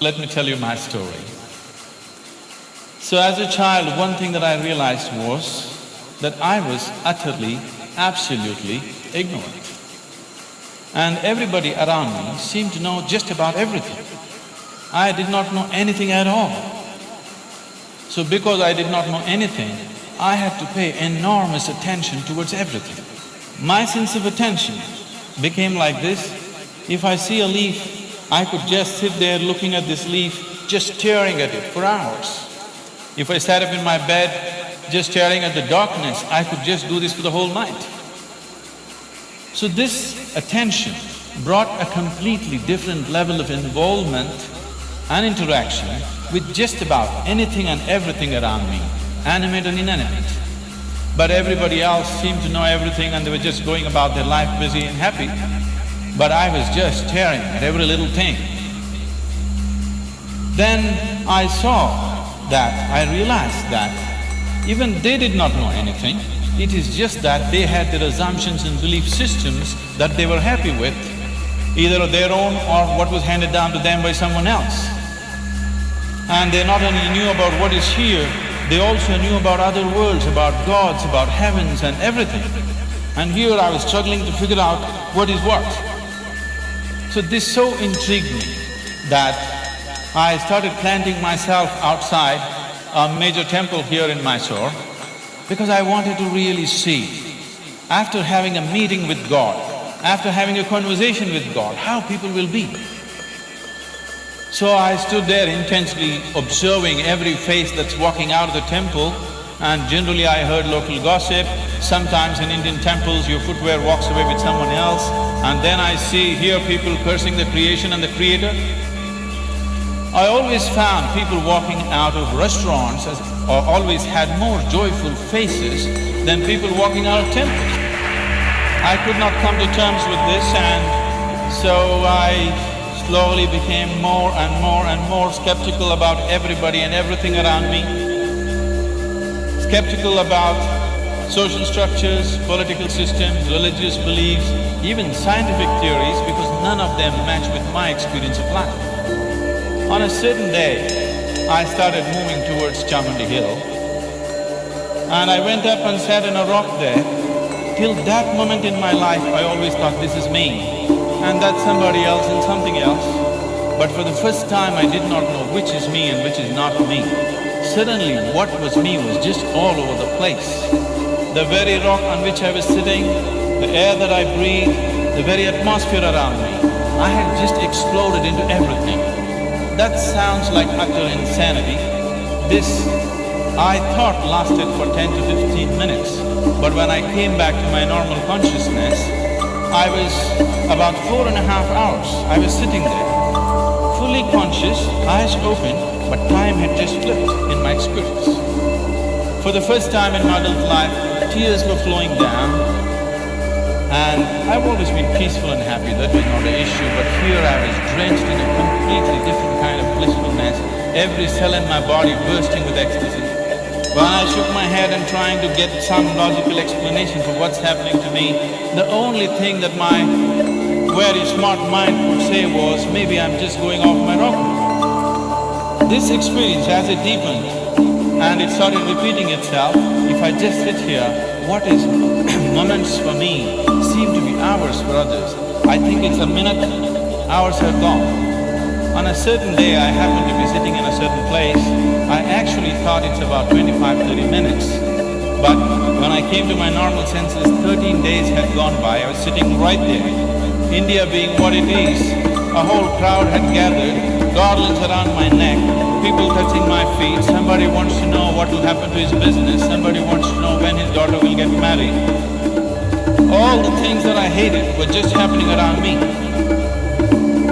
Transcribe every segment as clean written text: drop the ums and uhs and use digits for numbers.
Let me tell you my story. So as a child, one thing that I realized was that I was utterly, absolutely ignorant. And everybody around me seemed to know just about everything. I did not know anything at all. So because I did not know anything, I had to pay enormous attention towards everything. My sense of attention became like this: if I see a leaf, I could just sit there looking at this leaf, just staring at it for hours. If I sat up in my bed, just staring at the darkness, I could just do this for the whole night. So this attention brought a completely different level of involvement and interaction with just about anything and everything around me, animate and inanimate. But everybody else seemed to know everything and they were just going about their life busy and happy. But I was just staring at every little thing. Then I saw that, I realized that even they did not know anything. It is just that they had their assumptions and belief systems that they were happy with, either their own or what was handed down to them by someone else. And they not only knew about what is here, they also knew about other worlds, about gods, about heavens and everything. And here I was struggling to figure out what is what. So this so intrigued me that I started planting myself outside a major temple here in Mysore because I wanted to really see, after having a meeting with God, after having a conversation with God, how people will be. So I stood there intensely observing every face that's walking out of the temple, and generally I heard local gossip. Sometimes in Indian temples your footwear walks away with someone else, and then I hear people cursing the creation and the creator. I always found people walking out of restaurants or always had more joyful faces than people walking out of temples. I could not come to terms with this, and so I slowly became more and more and more skeptical about everybody and everything around me. Skeptical about social structures, political systems, religious beliefs, even scientific theories, because none of them match with my experience of life. On a certain day, I started moving towards Chamundi Hill, and I went up and sat on a rock there. Till that moment in my life, I always thought, this is me, and that's somebody else and something else. But for the first time, I did not know which is me and which is not me. Suddenly, what was me was just all over the place. The very rock on which I was sitting, the air that I breathed, the very atmosphere around me, I had just exploded into everything. That sounds like utter insanity. This, I thought, lasted for 10 to 15 minutes. But when I came back to my normal consciousness, I was about 4.5 hours, I was sitting there, fully conscious, eyes open, but time had just flipped in my experience. For the first time in my adult life, tears were flowing down, and I've always been peaceful and happy, that was not an issue, but here I was drenched in a completely different kind of blissfulness, every cell in my body bursting with ecstasy. When I shook my head and trying to get some logical explanation for what's happening to me, the only thing that my very smart mind could say was, maybe I'm just going off my rocker. This experience, as it deepened and it started repeating itself, if I just sit here, what is moments for me seem to be hours for others. I think it's a minute, hours have gone. On a certain day, I happened to be sitting in a certain place. I actually thought it's about 25–30 minutes. But when I came to my normal senses, 13 days had gone by. I was sitting right there. India being what it is, a whole crowd had gathered, garlands around my neck, people touching my feet. Somebody wants to know what will happen to his business. Somebody wants to know when his daughter will get married. All the things that I hated were just happening around me.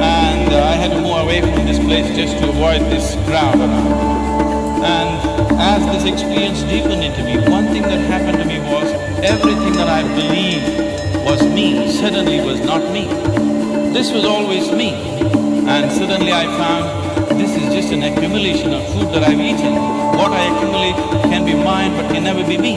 And I had to move away from this place just to avoid this crowd around. And as this experience deepened into me, one thing that happened to me was everything that I believed was me suddenly was not me. This was always me. And suddenly I found this is just an accumulation of food that I've eaten. What I accumulate can be mine but can never be me.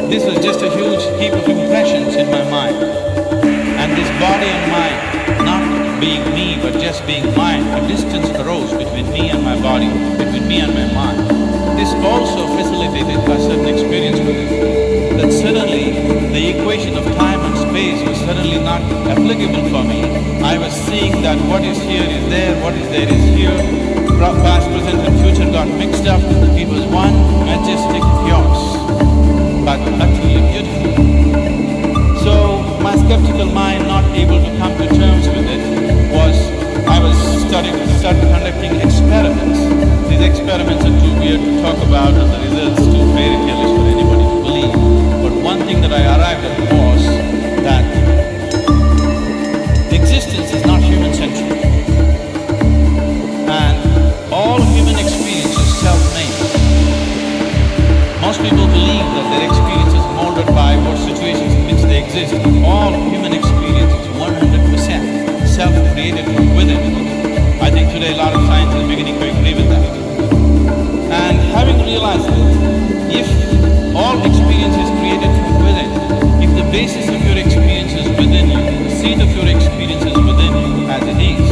This was just a huge heap of impressions in my mind. And this body and mind, not being me, but just being mine, a distance arose between me and my body, between me and my mind. This also facilitated a certain experience with it, that suddenly the equation of time and space was suddenly not applicable for me. I was seeing that what is here is there, what is there is here, past, present and future got mixed up. It was one majestic chaos, but utterly beautiful. So my skeptical mind, not able to come to terms with it, I was started conducting experiments. These experiments are too weird to talk about and the results too fairy tale-ish for anybody to believe. But one thing that I arrived at was that existence is not human-centric. And all human experience is self-made. Most people believe that their experience is molded by what situations in which they exist. All human experience is 100% self-created from within. I think today a lot of science is beginning to agree with that. And having realized that if all experience is created from within, if the basis of your experience is within you, the seed of your experience is within you as it is,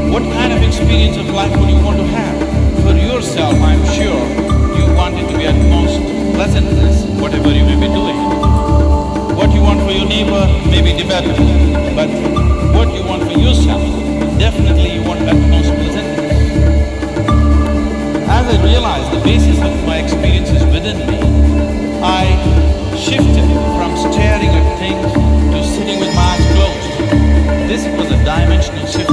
what kind of experience of life would you want to have? For yourself, I'm sure you want it to be at most pleasantness, whatever you may be doing. What you want for your neighbor may be debatable, but what you want for yourself, definitely you want at most pleasantness. As I realized the basis of my experience is within me, I shifted from staring at things to sitting with my eyes closed. This was a dimensional shift